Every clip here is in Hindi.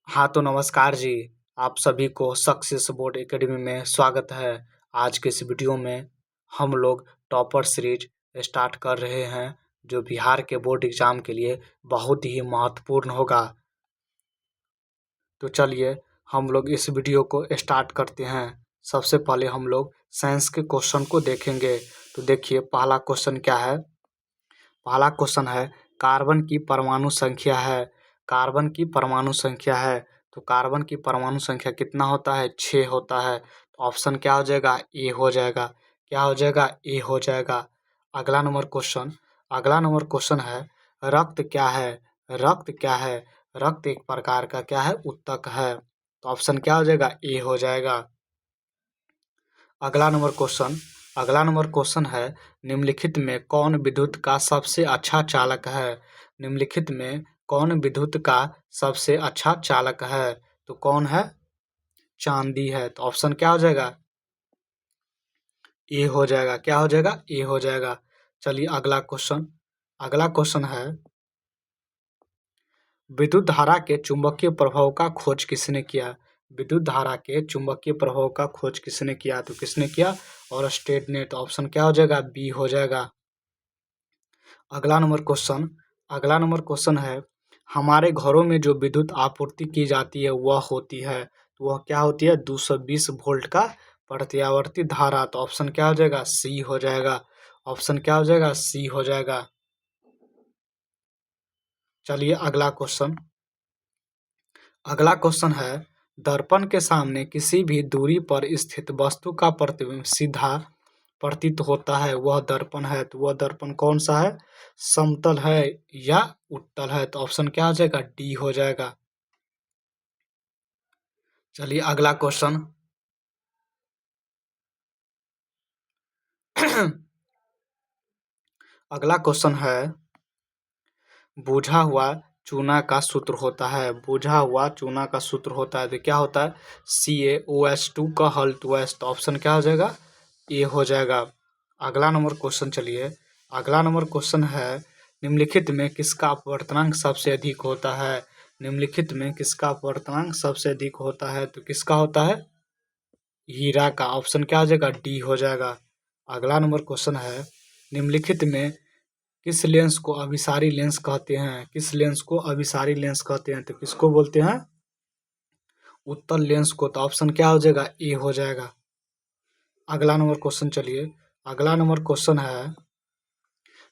हाँ, तो नमस्कार जी। आप सभी को सक्सेस बोर्ड एकेडमी में स्वागत है। आज के इस वीडियो में हम लोग टॉपर सीरीज स्टार्ट कर रहे हैं, जो बिहार के बोर्ड एग्जाम के लिए बहुत ही महत्वपूर्ण होगा। तो चलिए हम लोग इस वीडियो को स्टार्ट करते हैं। सबसे पहले हम लोग साइंस के क्वेश्चन को देखेंगे। तो देखिए पहला क्वेश्चन क्या है। पहला क्वेश्चन है कार्बन की परमाणु संख्या है। कार्बन की परमाणु संख्या है, तो कार्बन की परमाणु संख्या कितना होता है? 6 होता है। तो ऑप्शन क्या हो जाएगा? ए हो जाएगा। क्या हो जाएगा? ए हो जाएगा। अगला नंबर क्वेश्चन है रक्त क्या है? रक्त क्या है? रक्त एक प्रकार का क्या है? ऊतक है। तो ऑप्शन क्या हो जाएगा? ए हो जाएगा। अगला नंबर क्वेश्चन है निम्नलिखित में कौन विद्युत का सबसे अच्छा चालक है? निम्नलिखित में कौन विद्युत का सबसे अच्छा चालक है? तो कौन है? चांदी है। तो ऑप्शन क्या हो जाएगा? ए हो जाएगा। क्या हो जाएगा? ए हो जाएगा। चलिए अगला क्वेश्चन है विद्युत धारा के चुंबकीय प्रभाव का खोज किसने किया? विद्युत धारा के चुंबकीय प्रभाव का खोज किसने किया? तो किसने किया? और स्टेट ने। तो ऑप्शन क्या हो जाएगा? बी हो जाएगा। अगला नंबर क्वेश्चन है हमारे घरों में जो विद्युत आपूर्ति की जाती है वह होती है, तो वह क्या होती है? 220 वोल्ट का प्रत्यावर्ती धारा। तो ऑप्शन क्या हो जाएगा? सी हो जाएगा। ऑप्शन क्या हो जाएगा? सी हो जाएगा। चलिए अगला क्वेश्चन है दर्पण के सामने किसी भी दूरी पर स्थित वस्तु का प्रतिबिंब सीधा प्रतीत होता है, वह दर्पण है। तो वह दर्पण कौन सा है? समतल है या उत्तल है? तो ऑप्शन क्या हो जाएगा? डी हो जाएगा। चलिए अगला क्वेश्चन अगला क्वेश्चन है बुझा हुआ चूना का सूत्र होता है। बुझा हुआ चूना का सूत्र होता है तो क्या होता है? CaOH2 का हल 2S। तो ऑप्शन क्या हो जाएगा? ए हो जाएगा। अगला नंबर क्वेश्चन है निम्नलिखित में किसका अपवर्तनांक सबसे अधिक होता है? निम्नलिखित में किसका अपवर्तनांक सबसे अधिक होता है? तो किसका होता है? हीरा का। ऑप्शन क्या हो जाएगा? डी हो जाएगा। अगला नंबर क्वेश्चन है निम्नलिखित में किस लेंस को अभिसारी लेंस कहते हैं? किस लेंस को अभिसारी लेंस कहते हैं? तो किसको बोलते हैं? उत्तल लेंस को। तो ऑप्शन क्या हो जाएगा? ए हो जाएगा। अगला नंबर क्वेश्चन है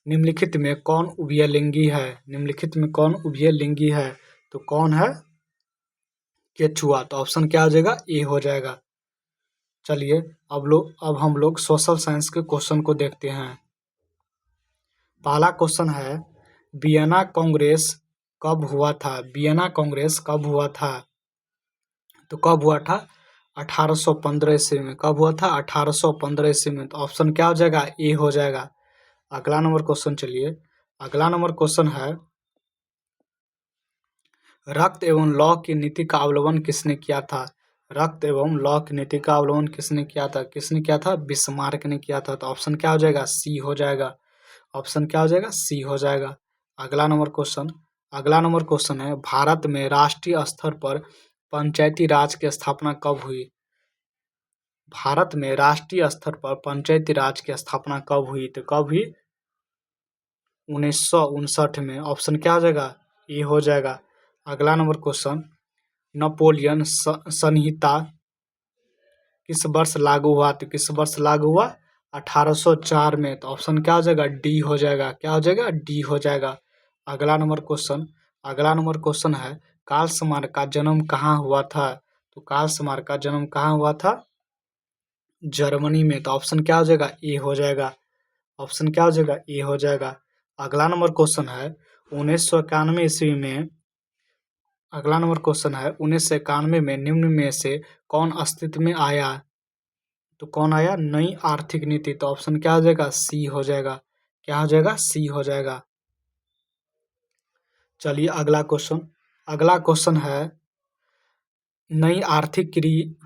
निम्नलिखित में कौन उभयलिंगी है? निम्नलिखित में कौन उभयलिंगी है? तो कौन है? केचुआ। तो ऑप्शन क्या हो जाएगा? ए हो जाएगा। चलिए अब हम लोग सोशल साइंस के क्वेश्चन को देखते हैं। पहला क्वेश्चन है वियना कांग्रेस कब हुआ था? वियना कांग्रेस कब हुआ था? तो कब हुआ था? 1815 ईस्वी में। कब हुआ था? 1815 ईस्वी में। तो ऑप्शन क्या हो जाएगा? ए हो जाएगा। अगला नंबर क्वेश्चन है रक्त एवं लौह की नीति का अवलंबन किसने किया था? रक्त एवं लौह की नीति का अवलंबन किसने किया था? किसने किया था? बिस्मार्क ने किया था। तो ऑप्शन क्या हो जाएगा? सी हो जाएगा। ऑप्शन क्या हो जाएगा? सी हो जाएगा। अगला नंबर क्वेश्चन है भारत में राष्ट्रीय स्तर पर पंचायती राज की स्थापना कब हुई? भारत में राष्ट्रीय स्तर पर पंचायती राज की स्थापना कब हुई? तो कब हुई? 1959 में। ऑप्शन क्या हो जाएगा? ए हो जाएगा। अगला नंबर क्वेश्चन नेपोलियन संहिता किस वर्ष लागू हुआ? तो किस वर्ष लागू हुआ? 1804 में। तो ऑप्शन क्या हो जाएगा? डी हो जाएगा। क्या हो जाएगा? डी हो जाएगा। अगला नंबर क्वेश्चन है कार्ल स्मारक का जन्म कहाँ हुआ था? तो कार्ल स्मारक का जन्म कहाँ हुआ था? जर्मनी में। तो ऑप्शन क्या हो जाएगा? ए हो जाएगा। ऑप्शन क्या हो जाएगा? ए हो जाएगा। अगला नंबर क्वेश्चन है 1991 ईस्वी में। अगला नंबर क्वेश्चन है 1991 में निम्न में से कौन अस्तित्व में आया? तो कौन आया? नई आर्थिक नीति। तो ऑप्शन क्या हो जाएगा? सी हो जाएगा। क्या हो जाएगा? सी हो जाएगा। चलिए अगला क्वेश्चन है नई आर्थिक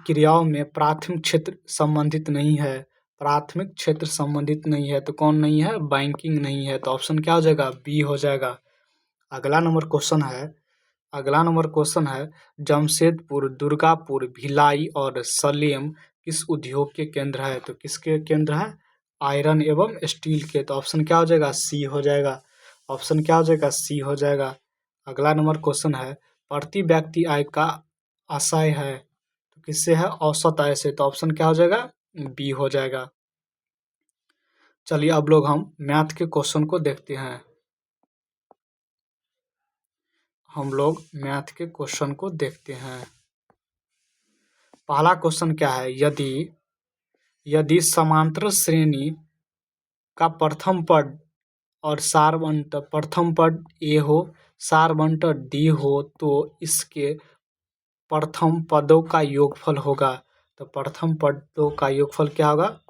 क्रियाओं में प्राथमिक क्षेत्र संबंधित नहीं है। प्राथमिक क्षेत्र संबंधित नहीं है तो कौन नहीं है? बैंकिंग नहीं है। तो ऑप्शन क्या हो जाएगा? बी हो जाएगा। अगला अगला नंबर क्वेश्चन है जमशेदपुर, दुर्गापुर, भिलाई और सलेम किस उद्योग के केंद्र है? तो किसके केंद्र है? आयरन एवं स्टील के। तो ऑप्शन क्या हो जाएगा? सी हो जाएगा। ऑप्शन क्या हो जाएगा? सी हो जाएगा। अगला नंबर क्वेश्चन है प्रति व्यक्ति आय का आशय है तो किससे है? औसत आय से। तो ऑप्शन क्या हो जाएगा? बी हो जाएगा। चलिए अब लोग हम मैथ के क्वेश्चन को देखते हैं। हम लोग मैथ के क्वेश्चन को देखते हैं। पहला क्वेश्चन क्या है? यदि समांतर श्रेणी का प्रथम पद और सारवंट प्रथम पद ए हो, सारवंट डी हो तो इसके प्रथम पदों का योगफल होगा। तो प्रथम पदों का योगफल क्या होगा?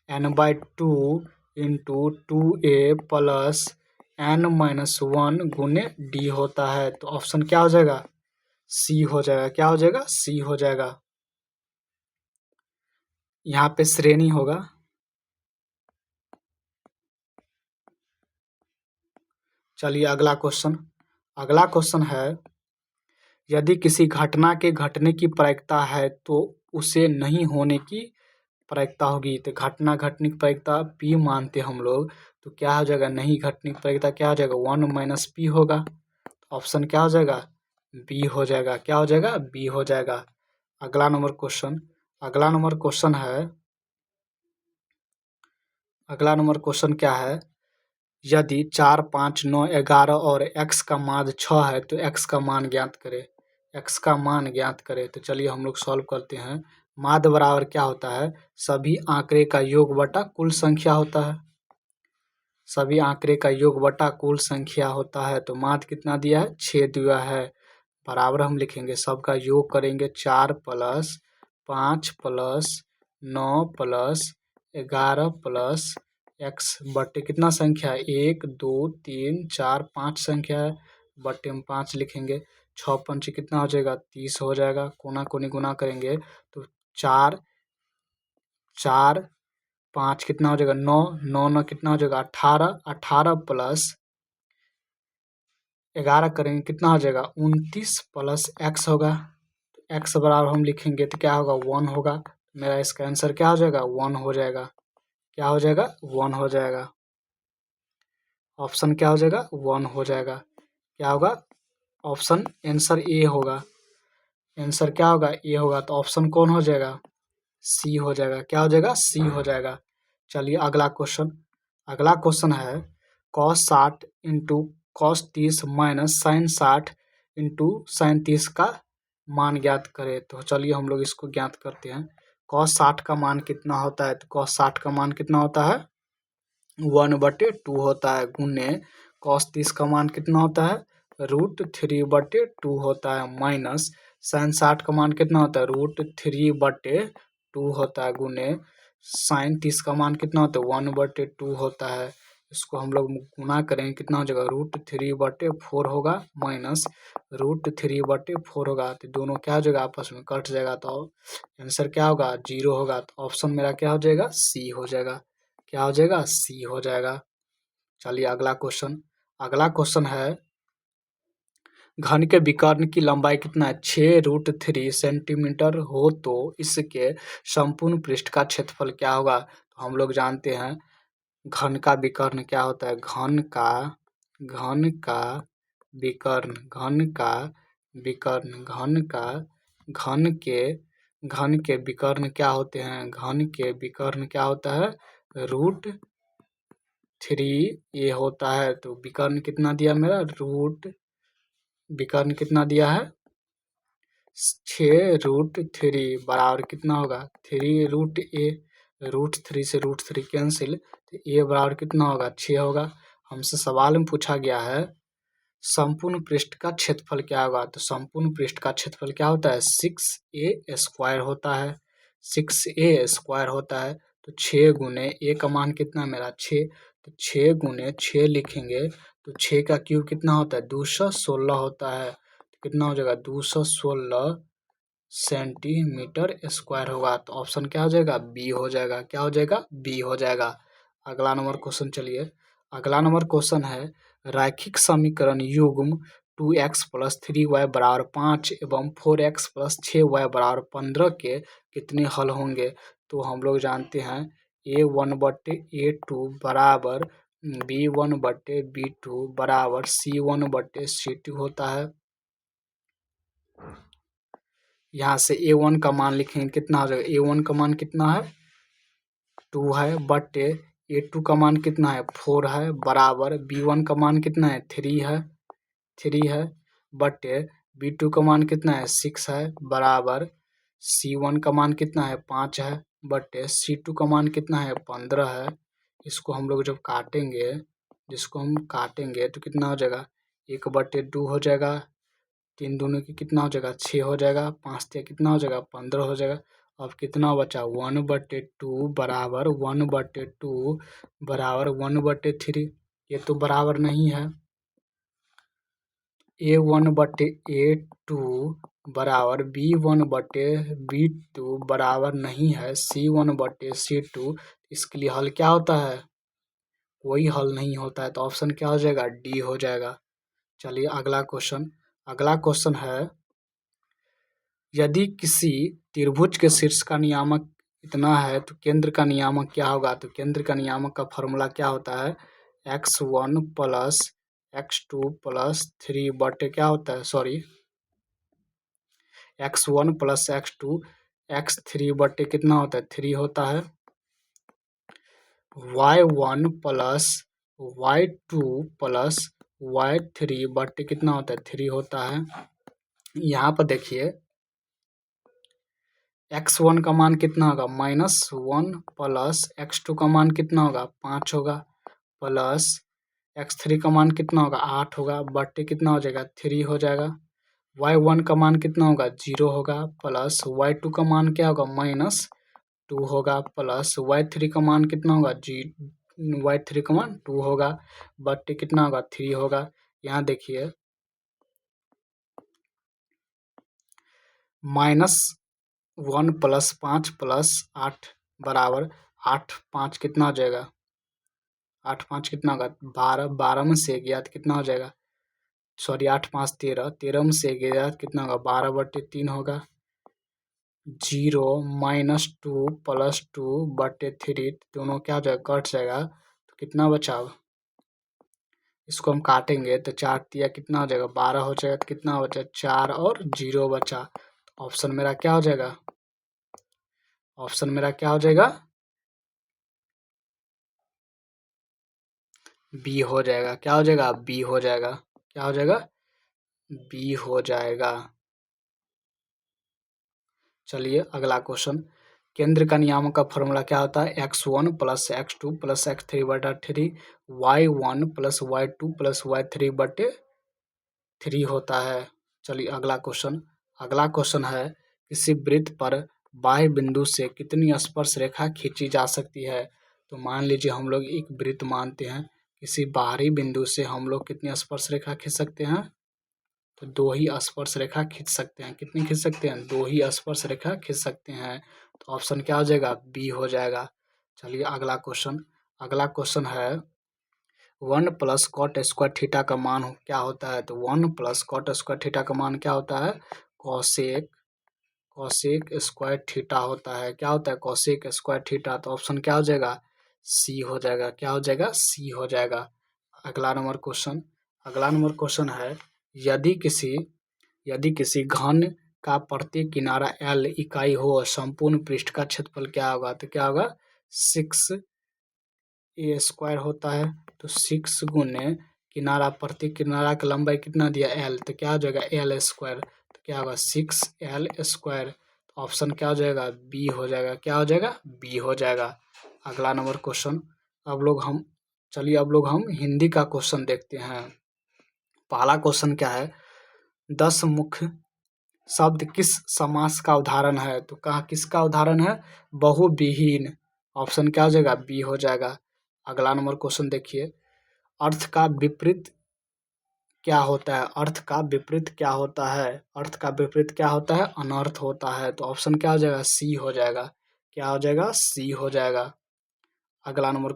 n/2 into 2a plus n-1 गुने डी होता है। तो ऑप्शन क्या हो जाएगा? सी हो जाएगा। क्या हो जाएगा? सी हो जाएगा। यहाँ पे श्रेणी होगा। चलिए अगला क्वेश्चन है यदि किसी घटना के घटने की प्रायिकता है तो उसे नहीं होने की प्रायिकता होगी। तो घटना घटने की प्रायिकता P मानते हम लोग, तो क्या हो जाएगा? नहीं घटने की प्रायिकता क्या हो जाएगा? 1 - P होगा। ऑप्शन क्या हो जाएगा? बी हो जाएगा। क्या हो जाएगा? बी हो जाएगा। अगला नंबर क्वेश्चन क्या है? यदि 4, 5, 9, 11 और x का मान 6 है तो x का मान ज्ञात करें। x का मान ज्ञात करें। तो चलिए हम लोग सॉल्व करते हैं। माध्य बराबर क्या होता है? सभी आंकड़े का योग बटा कुल संख्या होता है। सभी आंकड़े का योग बटा कुल संख्या होता है। तो माध्य कितना दिया है? 6 दिया है। बराबर हम लिखेंगे, सबका योग करेंगे 4 + 5 + 9 + 11 + x बटे कितना संख्या है? 1, 2, 3, 4, 5 संख्या है। बटे में 5 लिखेंगे। 6 × 5 कितना हो जाएगा? 30 हो जाएगा। कोना कोनी गुना करेंगे तो 4, 5 कितना हो जाएगा? 9, 9, 9 कितना हो जाएगा? 18, 18 + 11 करेंगे कितना हो जाएगा? 29 + x होगा। x बराबर हम लिखेंगे तो क्या होगा? 1 होगा। मेरा इसका आंसर क्या हो जाएगा? 1 हो जाएगा। क्या हो जाएगा? 1 हो जाएगा। ऑप्शन क्या हो जाएगा? 1 हो जाएगा। क्या होगा? ऑप्शन आंसर ए होगा। आंसर क्या होगा? ए होगा। तो ऑप्शन कौन हो जाएगा? सी हो जाएगा। क्या हो जाएगा? सी हो जाएगा। चलिए अगला क्वेश्चन है cos 60 into cos 30 minus sin 60 into sin 30 का मान ज्ञात करें। तो चलिए हम लोग इसको ज्ञात करते हैं। cos 60 का मान कितना होता है? तो cos 60 का मान कितना होता है? 1/2 होता है गुने cos 30 का मान कितना होता है? √3/2 होता है माइनस sin 60 का मान कितना होता है? √3/2 होता है गुने sin 30 का मान कितना होता है? 1/2 होता है। इसको हम लोग गुना करेंगे कितना हो जाएगा? √3/4 होगा माइनस √3/4 होगा। तो दोनों क्या हो जाएगा? आपस में कट जाएगा। तो आंसर क्या होगा? 0 होगा। तो ऑप्शन मेरा क्या हो जाएगा? सी हो जाएगा। क्या हो जाएगा? सी हो जाएगा। चलिए अगला क्वेश्चन है घन के विकर्ण की लंबाई कितना है? 6√3 सेंटीमीटर हो तो इसके संपूर्ण पृष्ठ का क्षेत्रफल क्या होगा? तो हम लोग जानते हैं घन का विकर्ण क्या होता है? घन का विकर्ण घन के विकर्ण क्या होते हैं? घन के विकर्ण क्या होता है? √3 ये होता है। तो विकर्ण कितना दिया मेरा? विकर्ण कितना दिया है? 6√3 बराबर कितना होगा? 3√a √3 से √3 कैंसिल तो a बराबर कितना होगा? 6 होगा। हमसे सवाल में पूछा गया है संपूर्ण पृष्ठ का क्षेत्रफल क्या होगा? तो संपूर्ण पृष्ठ का क्षेत्रफल क्या होता है? 6a² होता है। 6a² होता है। तो 6 गुने a का मान कितना मेरा? 6। तो 6 गुने 6 लिखेंगे तो 6 का क्यूब कितना होता है? 216 होता है। तो कितना हो जाएगा? 216 सेंटीमीटर स्क्वायर होगा। तो ऑप्शन क्या हो जाएगा? बी हो जाएगा। क्या हो जाएगा? बी हो जाएगा। अगला नंबर क्वेश्चन है रैखिक समीकरण युग्म 2x प्लस 3y बराबर 5 एवं 4x प्लस 6y बराबर 15 के कितने हल होंगे। तो हम लोग जानते हैं A1/A2 बराबर B1/B2 बराबर C1/C2 होता है। यहाँ से A1 का मान लिखेंगे, कितना हो जाएगा, A1 का मान कितना है 2 है, बटे A2 का मान कितना है 4 है, बराबर B1 का मान कितना है 3 है, बटे B2 का मान कितना है 6 है, बराबर C1 का मान कितना है 5 है, बटे C2 का मान कितना है 15 है। इसको हम लोग जब काटेंगे, जिसको हम काटेंगे तो कितना हो जाएगा 1/2 हो जाएगा, 3 दूनी की कितना हो जाएगा 6 हो जाएगा, 5 तिया कितना हो जाएगा 15 हो जाएगा। अब कितना बचा 1/2 बराबर 1/2 बराबर 1/3। ये तो बराबर नहीं है। A1/A2 बराबर B1/B2 बराबर नहीं है C1/C2। इसके लिए हल क्या होता है, कोई हल नहीं होता है, तो ऑप्शन क्या हो जाएगा डी हो जाएगा। चलिए अगला क्वेश्चन है, यदि किसी त्रिभुज के शीर्ष का नियामक इतना है तो केंद्र का नियामक क्या होगा। तो केंद्र का नियामक का फॉर्मूला क्या होता है, x1 प्लस x2 प्लस 3 बटे क्या होता है, sorry x1 plus x2 x3 बटे कितना होता है 3 होता है, y1 plus y2 plus y3 बटे कितना होता है 3 होता है। यहाँ पर देखिए x1 का मान कितना होगा -1 प्लस x2 का मान कितना होगा 5 होगा, प्लस x3 का मान कितना होगा 8 होगा, बटे कितना हो जाएगा 3 हो जाएगा। y1 का मान कितना होगा 0 होगा, प्लस y2 का मान क्या होगा -2 होगा, प्लस y3 का मान कितना होगा y3 का मान 2 होगा, बटे कितना होगा 3 होगा। यहाँ देखिए -1 प्लस 5 प्लस 8 बराबर 8 5 कितना हो जाएगा 8 5 कितना होगा 12, 12 में से गया तो कितना हो जाएगा, सॉरी 8 5 13, 13 में से गया तो कितना होगा 12/3 होगा। 0 -2 प्लस 2 बटे 3 दोनों क्या हो जाएगा कट जाएगा, तो कितना बचा, इसको हम काटेंगे तो 4 तिया कितना हो जाएगा 12 हो जाएगा, तो कितना बचा 4 और 0 बचा। ऑप्शन मेरा क्या हो जाएगा, ऑप्शन मेरा क्या हो जाएगा बी हो जाएगा। क्या हो जाएगा बी हो जाएगा, क्या हो जाएगा बी हो जाएगा। चलिए अगला क्वेश्चन, केंद्र का नियामक का फॉर्मूला क्या होता है, x1 plus x2 plus x3 बटा 3 y1 plus y2 plus y3 बटे 3 होता है। चलिए अगला क्वेश्चन है, किसी वृत्त पर बाह्य बिंदु से कितनी स्पर्श रेखा खींची जा सकती है। तो मान लीजिए हम लोग एक वृत्त मानते हैं, किसी बाहरी बिंदु से हम लोग कितनी स्पर्श रेखा खींच सकते हैं, तो 2 ही स्पर्श रेखा खींच सकते हैं। कितनी खींच सकते हैं 2 ही स्पर्श रेखा खींच सकते हैं। तो ऑप्शन क्या हो जाएगा बी हो जाएगा। चलिए अगला क्वेश्चन है, 1 प्लस कॉट स्क्वायर थीटा का मान क्या होता है। तो 1 प्लस कॉट स्क्वायर थीटा का मान क्या होता है, कॉसेक स्क्वायर थीटा होता है। क्या होता है कॉसेक स्क्वायर थीटा। तो ऑप्शन क्या हो जाएगा सी हो जाएगा। क्या हो जाएगा सी हो जाएगा। अगला नंबर क्वेश्चन है, यदि किसी घन का प्रत्येक किनारा L इकाई हो, संपूर्ण पृष्ठ का क्षेत्रफल क्या होगा। तो क्या होगा 6a² होता है। तो 6 गुने किनारा, प्रत्येक किनारा की लंबाई कितना दिया L, तो क्या हो जाएगा L²। तो क्या होगा 6L²। ऑप्शन क्या हो जाएगा बी हो जाएगा। क्या हो जाएगा बी हो जाएगा। अगला नंबर क्वेश्चन, अब लोग हम हिंदी का क्वेश्चन देखते हैं। पहला क्वेश्चन क्या है, 10 मुख्य शब्द किस समास का उदाहरण है। तो कहा किसका उदाहरण है, बहुविहीन। ऑप्शन क्या हो जाएगा बी हो जाएगा। अगला नंबर क्वेश्चन देखिए, अर्थ का विपरीत क्या होता है। अर्थ का विपरीत क्या होता है, अर्थ का विपरीत क्या होता है अनर्थ होता है। तो ऑप्शन क्या हो जाएगा सी हो जाएगा। क्या हो जाएगा सी हो जाएगा। अगला नंबर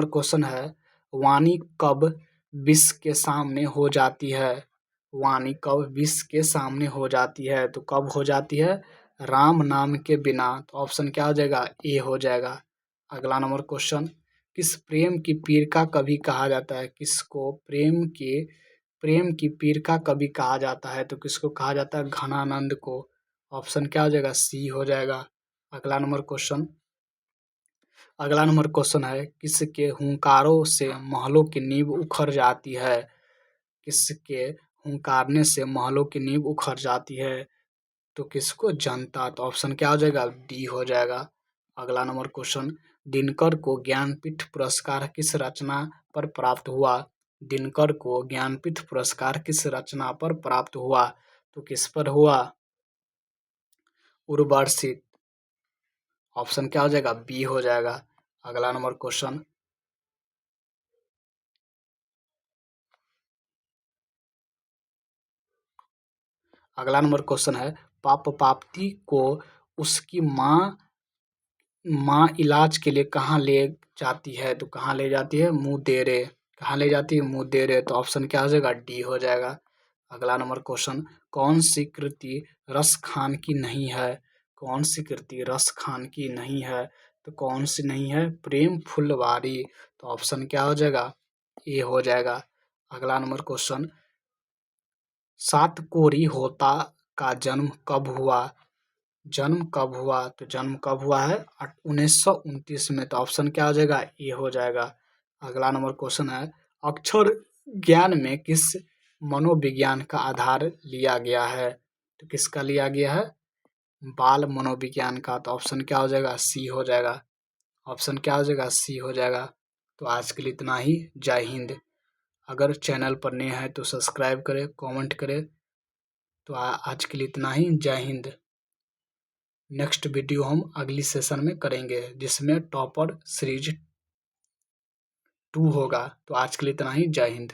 क्वेश्चन है, वाणी कब विष के सामने हो जाती है। वाणी कब विष के सामने हो जाती है? तो कब हो जाती है? राम नाम के बिना। तो ऑप्शन क्या हो जाएगा? ए हो जाएगा। अगला नंबर क्वेश्चन, किस प्रेम की पीर का कवि कहा जाता है? किसको प्रेम की पीर का कवि कहा जाता है? तो किसको कहा जाता है? घनानंद को। ऑप्शन क्या हो जाएगा? सी हो जाएगा। अगला नंबर क्वेश्चन, है किसके हुंकारों से महलों की नींव उखड़ जाती है? किसके हुंकारने से महलों की नींव उखड़ जाती है? तो किसको? जनता। तो ऑप्शन क्या हो जाएगा? डी हो जाएगा। अगला नंबर क्वेश्चन, दिनकर को ज्ञानपीठ पुरस्कार किस रचना पर प्राप्त हुआ? दिनकर को ज्ञानपीठ पुरस्कार किस रचना पर प्राप्त हुआ? तो किस पर हुआ? उर्वशित। ऑप्शन क्या हो जाएगा? बी हो जाएगा। अगला नंबर क्वेश्चन, है पापपाती को उसकी माँ इलाज के लिए कहाँ ले जाती है? तो कहाँ ले जाती है? मुंहदेरे। कहाँ ले जाती है? मुंहदेरे। तो ऑप्शन क्या हो जाएगा? डी हो जाएगा। अगला नंबर क्वेश्चन, कौन सी कृति रस खान की नहीं है? कौन सी कृति रस खान की नहीं है? तो कौन सी नहीं है? प्रेम फुलवारी। तो ऑप्शन क्या हो जाएगा? ए हो जाएगा। अगला नंबर क्वेश्चन, सातकोरी होता का जन्म कब हुआ? जन्म कब हुआ? तो जन्म कब हुआ है? 1929 में। तो ऑप्शन क्या हो जाएगा? ए हो जाएगा। अगला नंबर क्वेश्चन है, अक्षर ज्ञान में किस मनोविज्ञान का आधार लिया गया है? तो किसका लिया गया है? बाल मनोविज्ञान का। तो ऑप्शन क्या हो जाएगा? सी हो जाएगा। ऑप्शन क्या हो जाएगा? सी हो जाएगा। तो आज के लिए इतना ही। जय हिंद। अगर चैनल पर नए हैं तो सब्सक्राइब करें, कमेंट करें। तो आज के लिए इतना ही। जय हिंद। नेक्स्ट वीडियो हम अगली सेशन में करेंगे जिसमें टॉपर सीरीज 2 होगा। तो आज के लिए इतना ही। जय हिंद।